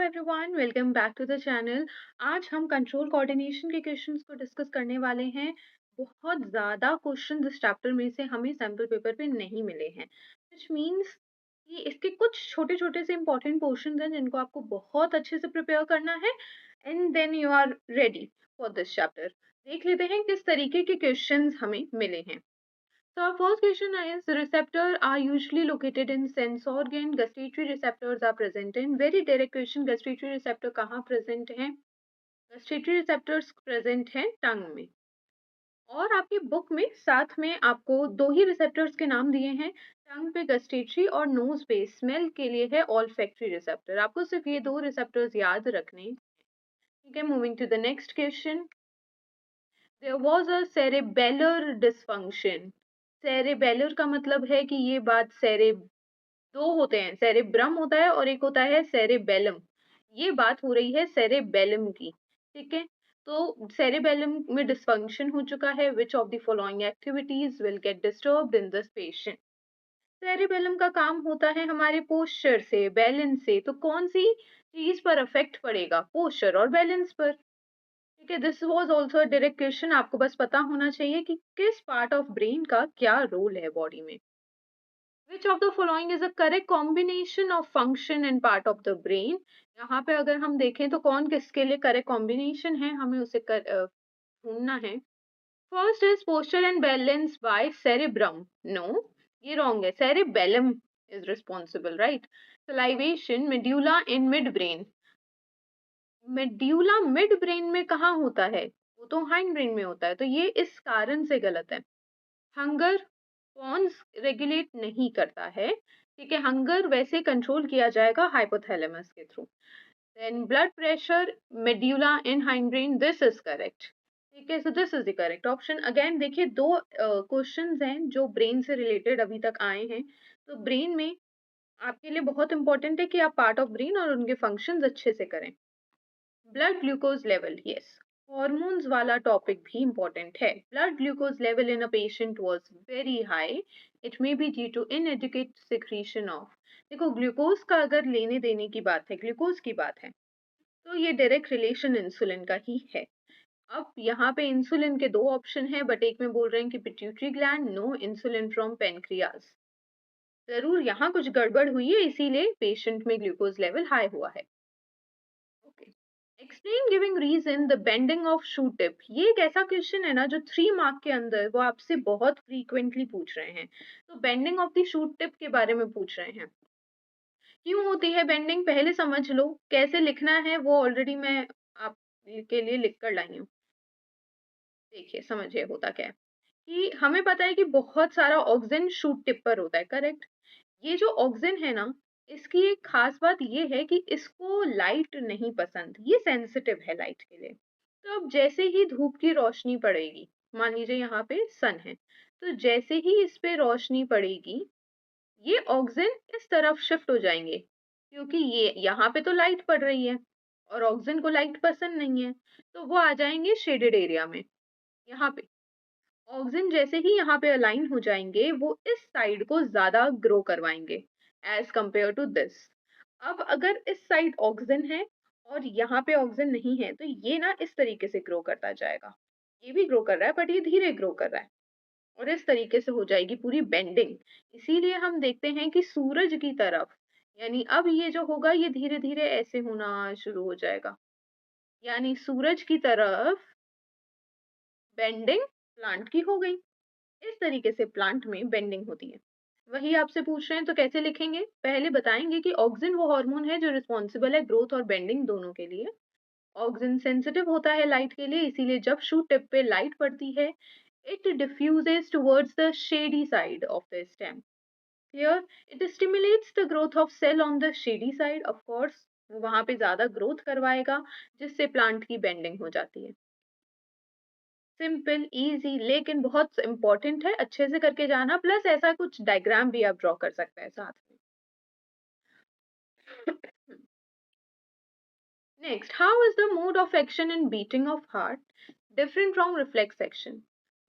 Everyone, welcome back to the channel. आज हम control coordination के क्वेश्चंस को डिस्कस करने वाले हैं। बहुत ज़्यादा क्वेश्चंस इस चैप्टर में से हमें सैम्पल पेपर पे नहीं मिले हैं, व्हिच मींस कि इसके कुछ छोटे-छोटे से इंपॉर्टेंट पोर्शंस हैं जिनको आपको बहुत अच्छे से प्रिपेयर करना है and then you are ready for this chapter. देख लेते हैं किस तरीके के क्वेश्चंस हमें मिले हैं। So our first question is receptor are usually located in sense organ. Gustatory receptors are present in very direct question. Gustatory receptor कहाँ present हैं? Gustatory receptors present हैं टंग में। और आपकी बुक में साथ में आपको दो ही रिसेप्टर्स के नाम दिए हैं, टंग पे गस्टेटरी और नोज पे स्मेल के लिए है ऑल्फैक्टरी रिसेप्टर। आपको सिर्फ ये दो रिसेप्टर्स याद रखने हैं। ठीक है, moving to the next question. There was a cerebellar dysfunction. Cerebellar का मतलब है कि ये बात दो होते हैं, सेरेब्रम होता है और एक होता है सेरेबेलम। ये बात हो रही है सेरेबेलम की। ठीक है, तो सेरेबेलम में डिसफंक्शन हो चुका है। Which of the following activities will get disturbed in this patient? Cerebellum का काम होता है हमारे पोस्चर से, बैलेंस से। तो कौन सी चीज पर अफेक्ट पड़ेगा? पोस्चर और बैलेंस पर। ठीक है, this was also a direct question. आपको बस पता होना चाहिए कि किस पार्ट ऑफ ब्रेन का क्या रोल है बॉडी में। Which of the following is a correct combination of function and part of the brain? यहाँ पे अगर हम देखें तो कौन किसके लिए करेक्ट कॉम्बिनेशन है, हमें उसे ढूंढना है। First is posture and balance by cerebrum. No, ये रॉन्ग है। Cerebellum is responsible, right? Salivation medulla in mid brain. Medulla mid brain में कहाँ होता है? वो तो हाइंड ब्रेन में होता है, तो ये इस कारण से गलत है। हंगर पॉन्स रेगुलेट नहीं करता है। ठीक है, हंगर वैसे कंट्रोल किया जाएगा हाइपोथैलेमस के through. Then blood pressure medulla in hind brain, this is correct. ठीक है, so this is the correct option. Again देखिए, दो क्वेश्चंस हैं जो ब्रेन से रिलेटेड अभी तक आए हैं। तो ब्रेन में आपके लिए बहुत इंपॉर्टेंट है कि आप पार्ट ऑफ ब्रेन और उनके फंक्शंस अच्छे से करें। Blood glucose level, yes, hormones वाला टॉपिक भी इम्पोर्टेंट है। Blood glucose level in a patient was very high. It may be due to inadequate secretion of. देखो, ग्लूकोज का अगर लेने देने की बात है, ग्लूकोज की बात है, तो ये डायरेक्ट रिलेशन इंसुलिन का ही है। अब यहाँ पे इंसुलिन के दो ऑप्शन है, बट एक में बोल रहे हैं कि pituitary gland, no insulin from pancreas. जरूर यहाँ कुछ गड़बड़ हुई है, इसीलिए पेशेंट में ग्लूकोज लेवल हाई हुआ है। Okay, explain giving reason the bending of shoot tip. ये एक ऐसा क्वेश्चन है ना जो 3 मार्क के अंदर वो आपसे बहुत फ्रीक्वेंटली पूछ रहे हैं। तो bending of the shoe tip के बारे में पूछ रहे हैं। क्यों होती है बेंडिंग, पहले समझ लो। कैसे लिखना है वो ऑलरेडी मैं आप के लिए लिख कर लाई हूँ। देखिए, समझिए होता क्या है कि हमें पता है कि बहुत सारा ऑक्सीजन शूट टिप पर होता है, करेक्ट? ये जो ऑक्सीजन है ना, इसकी एक खास बात ये है कि इसको लाइट नहीं पसंद, ये सेंसिटिव है लाइट के लिए। तो अब जैसे ही धूप की रोशनी पड़ेगी, मान लीजिए यहाँ पे सन है, तो जैसे ही इस पे रोशनी पड़ेगी, ये ऑक्सीजन इस तरफ शिफ्ट हो जाएंगे, क्योंकि ये यहाँ पे तो लाइट पड़ रही है और ऑक्सीजन को लाइट पसंद नहीं है, तो वो आ जाएंगे शेडेड एरिया में। यहाँ पे ऑक्सीजन जैसे ही यहाँ पे अलाइन हो जाएंगे, वो इस साइड को ज्यादा ग्रो करवाएंगे एज कंपेयर टू दिस। अब अगर इस साइड ऑक्सीजन है और यहाँ पे ऑक्सीजन नहीं है, तो ये ना इस तरीके से ग्रो करता जाएगा। ये भी ग्रो कर रहा है, बट ये धीरे ग्रो कर रहा है और इस तरीके से हो जाएगी पूरी बेंडिंग। इसीलिए हम देखते हैं कि सूरज की तरफ, यानी अब ये जो होगा ये धीरे धीरे ऐसे होना शुरू हो जाएगा, यानी सूरज की तरफ बेंडिंग प्लांट की हो गई। इस तरीके से प्लांट में बेंडिंग होती है। वही आपसे पूछ रहे हैं तो कैसे लिखेंगे? पहले बताएंगे कि ऑक्सिन वो हार्मोन है जो रिस्पॉन्सिबल है ग्रोथ और बेंडिंग दोनों के लिए। ऑक्सिन सेंसिटिव होता है लाइट के लिए, इसीलिए जब शूट टिप पे लाइट पड़ती है, it diffuses towards the shady side of the stem. Clear? It stimulates the growth of cell on the shady side. Of course वो वहां पे ज्यादा ग्रोथ करवाएगा, जिससे प्लांट की बेंडिंग हो जाती है। सिंपल इजी, लेकिन बहुत इंपॉर्टेंट है, अच्छे से करके जाना। प्लस ऐसा कुछ डायग्राम भी आप ड्रॉ कर सकते हैं साथ में। Next, how is the mode of action in beating of heart different from reflex action?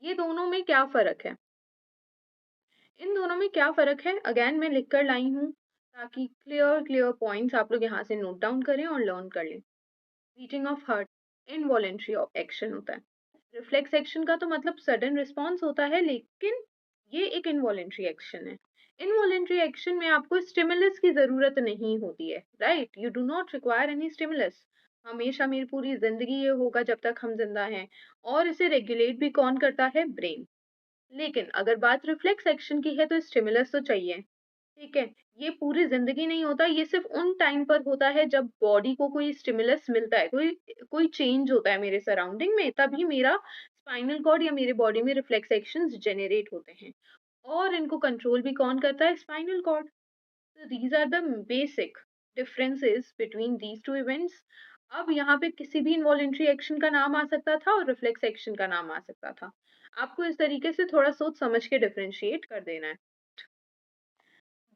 ये दोनों में क्या फर्क है? इन दोनों में क्या फर्क है, अगेन मैं लिख कर लाई हूँ ताकि क्लियर पॉइंट्स आप लोग यहाँ से नोट डाउन करें और लर्न कर लें। Beating of heart involuntary action होता है। रिफ्लेक्स एक्शन का तो मतलब सडन रिस्पॉन्स होता है, लेकिन ये एक इनवॉलेंट्री एक्शन है। इनवॉलेंट्री एक्शन में आपको स्टिमुलस की जरूरत नहीं होती है, right? You do not require any stimulus. हमेशा मेरी पूरी जिंदगी ये होगा जब तक हम जिंदा हैं, और इसे रेगुलेट भी कौन करता है? ब्रेन। लेकिन अगर बात रिफ्लेक्स एक्शन की है तो स्टिमुलस तो चाहिए। ठीक है, ये पूरी जिंदगी नहीं होता, ये सिर्फ उन टाइम पर होता है जब बॉडी को कोई स्टिमुलस मिलता है, कोई कोई चेंज होता है मेरे सराउंडिंग में, तभी मेरा स्पाइनल कॉर्ड या मेरे बॉडी में रिफ्लेक्स एक्शंस जनरेट होते हैं। और इनको कंट्रोल भी कौन करता है? Spinal cord. So these are the basic differences between these two events. अब यहाँ पे किसी भी इनवॉलेंट्री एक्शन का नाम आ सकता था और रिफ्लेक्स एक्शन का नाम आ सकता था। आपको इस तरीके से थोड़ा सोच समझ के डिफरेंशिएट कर देना है।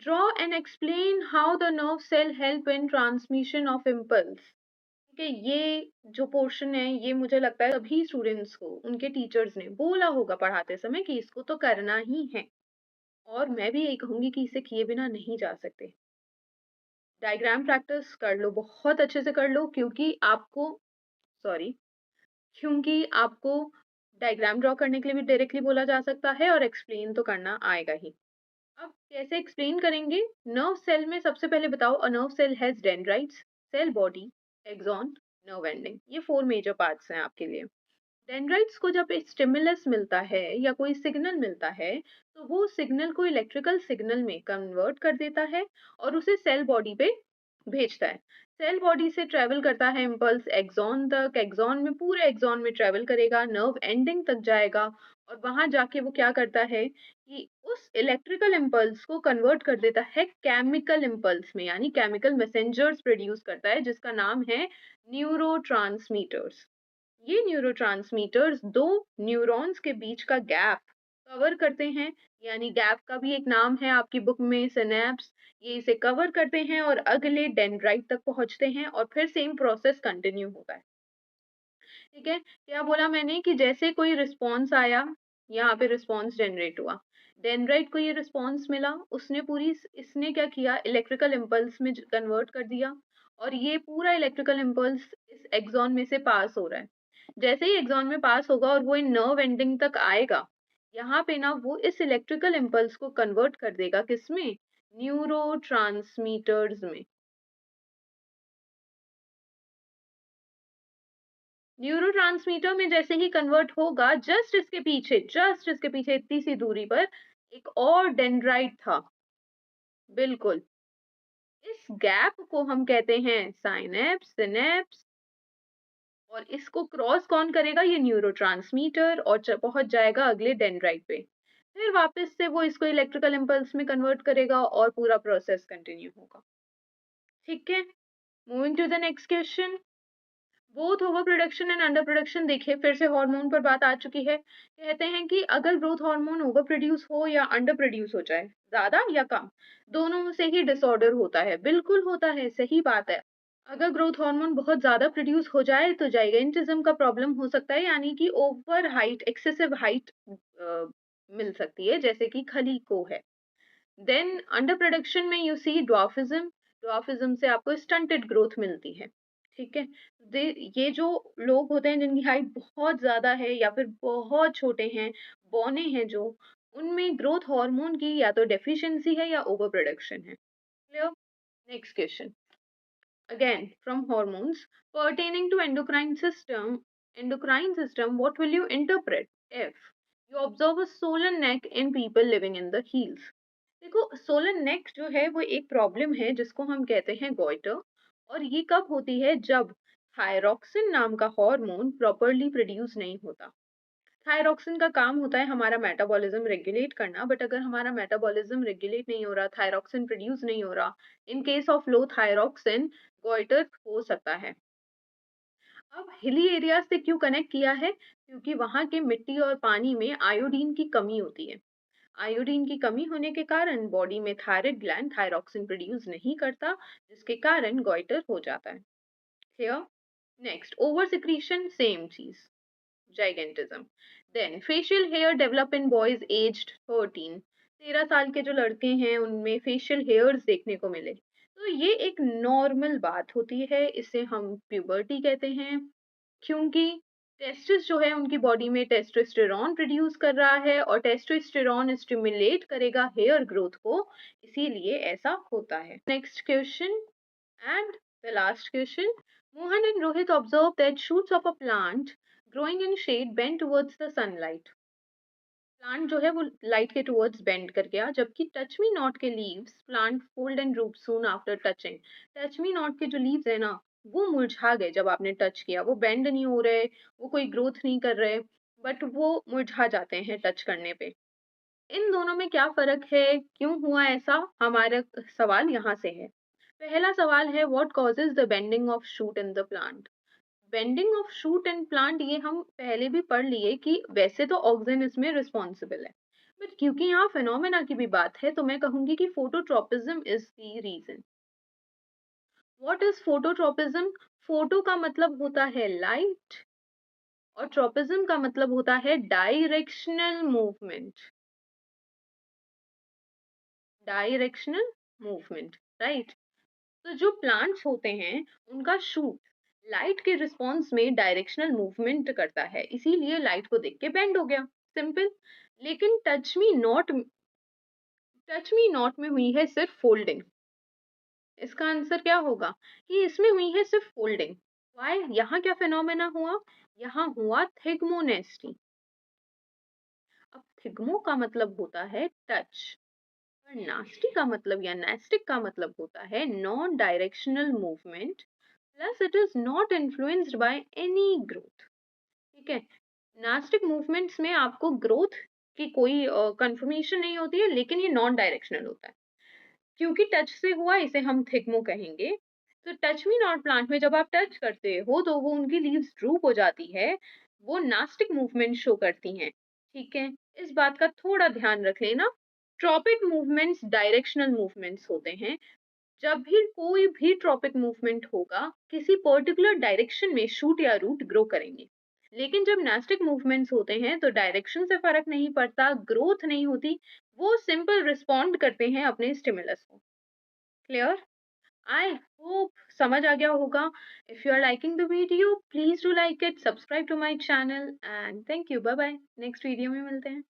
Draw and explain how the nerve cell help in transmission of impulse. ठीक है, ये जो पोर्शन है ये मुझे लगता है सभी स्टूडेंट्स को उनके टीचर्स ने बोला होगा पढ़ाते समय कि इसको तो करना ही है, और मैं भी यही कहूंगी कि इसे किए बिना नहीं जा सकते। डायग्राम प्रैक्टिस कर लो, बहुत अच्छे से कर लो, सॉरी क्योंकि आपको डायग्राम ड्रॉ करने के लिए भी डायरेक्टली बोला जा सकता है और एक्सप्लेन तो करना आएगा ही। अब कैसे एक्सप्लेन करेंगे? नर्व सेल में सबसे पहले बताओ, a nerve cell has dendrites, cell body, axon, nerve ending. ये 4 मेजर पार्ट्स हैं आपके लिए। डेंड्राइट्स को जब स्टिमुलस मिलता है या कोई सिग्नल मिलता है, तो वो सिग्नल को इलेक्ट्रिकल सिग्नल में कन्वर्ट कर देता है और उसे सेल बॉडी पे भेजता है। सेल बॉडी से ट्रेवल करता है इम्पल्स एक्सॉन तक, एक्सॉन में पूरे एक्सॉन में ट्रेवल करेगा, नर्व एंडिंग तक जाएगा, और वहां जाके वो क्या करता है कि उस इलेक्ट्रिकल इम्पल्स को कन्वर्ट कर देता है केमिकल इम्पल्स में, यानी केमिकल मैसेंजर्स प्रोड्यूस करता है जिसका नाम है न्यूरोट्रांसमीटर्स। ये न्यूरोट्रांसमीटर्स दो न्यूरॉन्स के बीच का गैप कवर करते हैं, यानी गैप का भी एक नाम है आपकी बुक में, सिनेप्स। ये इसे कवर करते हैं और अगले डेंड्राइट तक पहुंचते हैं और फिर सेम प्रोसेस कंटिन्यू होता है। ठीक है, क्या बोला मैंने कि जैसे कोई रिस्पॉन्स आया, यहाँ पे रिस्पॉन्स जनरेट हुआ, डेंड्राइट को ये रिस्पॉन्स मिला, उसने पूरी इसने क्या किया? इलेक्ट्रिकल इम्पल्स में कन्वर्ट कर दिया, और ये पूरा इलेक्ट्रिकल इम्पल्स इस एक्सॉन में से पास हो रहा है। जैसे ही एक्सॉन में पास होगा और वो इन नर्व एंडिंग तक आएगा, यहाँ पे ना वो इस इलेक्ट्रिकल इम्पल्स को कन्वर्ट कर देगा किसमें? न्यूरो में। न्यूरोट्रांसमीटर में जैसे ही कन्वर्ट होगा, जस्ट इसके पीछे इतनी सी दूरी पर एक और डेंड्राइट था। बिल्कुल, इस गैप को हम कहते हैं सिनेप्स, और इसको क्रॉस कौन करेगा? ये न्यूरोट्रांसमीटर, और पहुंच जाएगा अगले डेंड्राइट पे। फिर वापस से वो इसको इलेक्ट्रिकल इम्पल्स में कन्वर्ट करेगा और पूरा प्रोसेस कंटिन्यू होगा। ठीक है, moving to the next question. Both over production and under production, देखिए फिर से हार्मोन पर बात आ चुकी है। कहते हैं कि अगर ग्रोथ हार्मोन ओवर प्रोड्यूस हो या अंडर प्रोड्यूस हो जाए, ज्यादा या कम, दोनों से ही डिसऑर्डर होता है। बिल्कुल होता है, सही बात है। अगर ग्रोथ हार्मोन बहुत ज्यादा प्रोड्यूस हो जाए तो जाइगेंटिज्म का प्रॉब्लम हो सकता है, यानी कि ओवर हाइट, एक्सेसिव हाइट मिल सकती है, जैसे कि खली को है। देन अंडर प्रोडक्शन में यू सी ड्वार्फिज्म, ड्वार्फिज्म से आपको स्टंटेड ग्रोथ मिलती है। ठीक है, ये जो लोग होते हैं जिनकी हाइट बहुत ज्यादा है या फिर बहुत छोटे हैं, बौने हैं जो, उनमें ग्रोथ हार्मोन की या तो डेफिशिएंसी है या ओवर प्रोडक्शन है। Clear? Next question, again from hormones pertaining to endocrine system, what will you interpret if you observe a swollen neck in people living in the heels? देखो, सोलन नेक जो है वो एक प्रॉब्लम है जिसको हम कहते हैं गोइटर, और ये कब होती है? जब थायरॉक्सिन नाम का हार्मोन प्रॉपरली प्रोड्यूस नहीं होता। थायरॉक्सिन का काम होता है हमारा मेटाबॉलिज्म रेगुलेट करना, बट अगर हमारा मेटाबॉलिज्म रेगुलेट नहीं हो रहा, थायरॉक्सिन प्रोड्यूस नहीं हो रहा, in case of low thyroxine, goitre हो सकता है। अब हिली एरिया से क्यों कनेक्ट किया है? क्योंकि वहां के मिट्टी और पानी में आयोडीन की कमी होती है। आयोडीन की कमी होने के कारण बॉडी में थायराइड ग्लैंड थायरॉक्सिन प्रोड्यूस नहीं करता, जिसके कारण गोइटर हो जाता है। Clear? Next, over secretion, same चीज, gigantism. Then facial hair develop in boys aged 13. 13 साल के जो लड़के हैं उनमें फेशियल हेयर्स देखने को मिले। तो ये एक नॉर्मल बात होती है, इसे हम प्यूबर्टी कहते हैं, क्योंकि टेस्टिस जो है उनकी बॉडी में टेस्टोस्टेरोन प्रोड्यूस कर रहा है और टेस्टोस्टेरोन स्टिमुलेट करेगा हेयर ग्रोथ को, इसीलिए ऐसा होता है। Next question and the last question, Mohan and Rohit observed that shoots of a plant growing in shade bend towards the sunlight. Plant जो है वो लाइट के टुवर्ड्स बेंड कर गया, जबकि टच मी नॉट के leaves plant fold and drupe soon after touching. Touch me not के जो लीव्स है ना, वो मुरझा गए जब आपने टच किया, वो बेंड नहीं हो रहे, वो कोई ग्रोथ नहीं कर रहे, बट वो मुरझा जाते हैं टच करने पे। इन दोनों में क्या फर्क है, क्यों हुआ ऐसा, हमारा सवाल यहाँ से है। पहला सवाल है, what causes the bending of shoot in the plant. Bending of shoot and plant ये हम पहले भी पढ़ लिए कि वैसे तो ऑक्सीजन इसमें रिस्पॉन्सिबल है, बट क्योंकि यहाँ फिनोमेना की भी बात है तो मैं कहूंगी कि phototropism is the reason. What is phototropism? Photo का मतलब होता है लाइट और ट्रोपिज्म का मतलब होता है directional movement. Directional movement, right. तो जो प्लांट्स होते हैं उनका शूट लाइट के रिस्पॉन्स में डायरेक्शनल मूवमेंट करता है, इसीलिए लाइट को देख के बेंड हो गया, सिंपल। लेकिन टच मी नॉट में हुई है सिर्फ फोल्डिंग। इसका आंसर क्या होगा कि इसमें हुई है सिर्फ फोल्डिंग। वाई? यहाँ क्या फिनोमेना हुआ? यहाँ हुआ थिग्मोनेस्टी। अब थिग्मो का मतलब होता है टच, और नास्टी का मतलब या नेस्टिक का मतलब होता है non directional movement, plus it is not influenced by any growth. ठीक है, नास्टिक मूवमेंट्स में आपको ग्रोथ की कोई कंफर्मेशन नहीं होती है, लेकिन ये नॉन डायरेक्शनल होता है। क्योंकि टच से हुआ इसे हम थिग्मो कहेंगे। तो टच मी नॉट प्लांट में जब आप टच करते हो तो वो उनकी लीव्स ड्रूप हो जाती है, वो नास्टिक मूवमेंट शो करती हैं। ठीक है, इस बात का थोड़ा ध्यान रख लेना। ट्रॉपिक मूवमेंट्स डायरेक्शनल मूवमेंट्स होते हैं। जब भी कोई भी ट्रॉपिक मूवमेंट होगा, किसी पर्टिकुलर डायरेक्शन में शूट या रूट ग्रो करेंगे। लेकिन जब नास्टिक मूवमेंट्स होते हैं तो डायरेक्शन से फर्क नहीं पड़ता, ग्रोथ नहीं होती, वो सिंपल रिस्पॉन्ड करते हैं अपने स्टिमुलस को। क्लियर? आई होप समझ आ गया होगा। If you are liking the video please do like it, subscribe to my channel and thank you. Bye bye, next video में मिलते हैं।